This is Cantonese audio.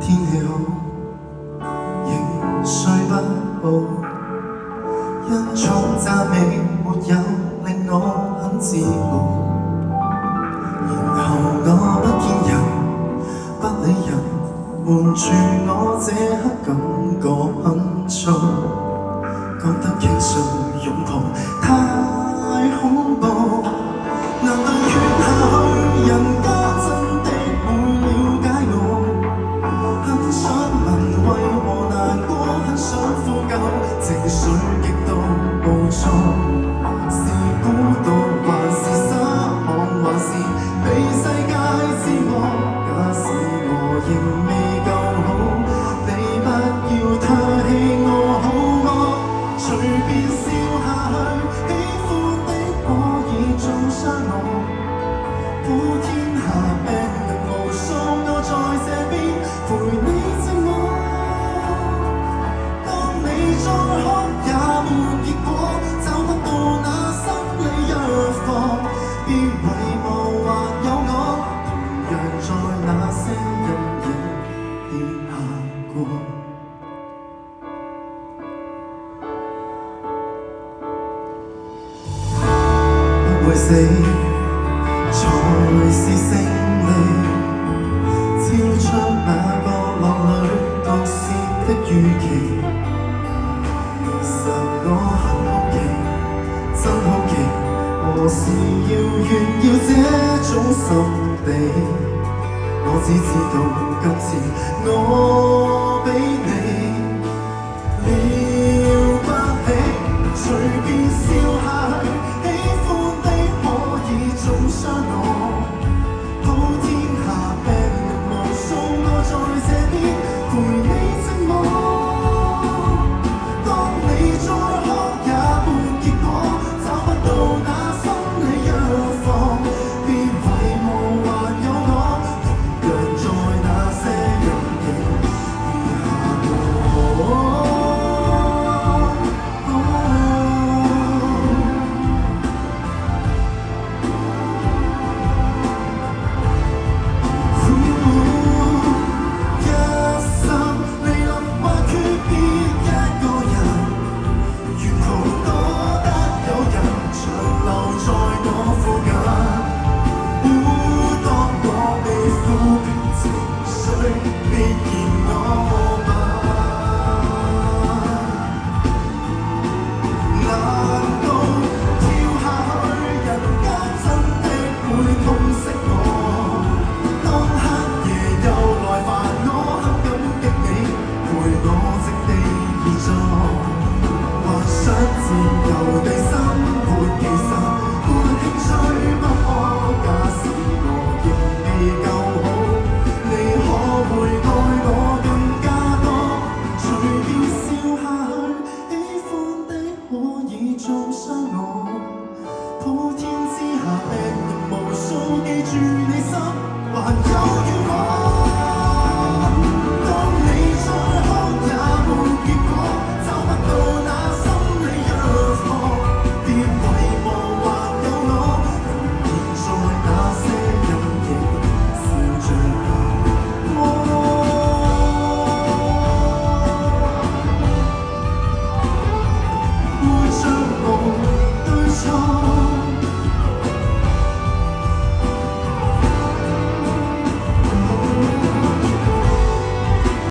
天氣好，仍睡不好，因重讚美沒有令我很自豪。然後我不見人，不理人，瞞住我這刻感覺很燥，覺得傾訴擁抱太恐怖。難道越下去，人家真的會了解我？很想問為何難過，很想呼救，情緒極度暴躁，是孤獨還是失望，還是被世界知我？假使我仍未夠好，你不要唾棄我好麼？隨便笑下去，喜歡的可以中傷我。普天下病人無數，我在這邊陪你寂寞。當你再哭也沒結果，找不到那心理藥房，別遺忘還有我，同樣在那些陰影跌下過。不會死才是勝利，超出那角落裏毒舌的預期。其實我很好奇，真好奇，何時要炫耀這種心地？我只知道今次我比你了不起，隨便笑下去，喜歡的可以中傷我。普天下病人無數，我在這邊陪你寂寞。當你再哭也沒結果，找不到那心理藥房，別遺忘還有我，同樣在那些陰影跌下過。普天之下病人無數，記住你心還有願望。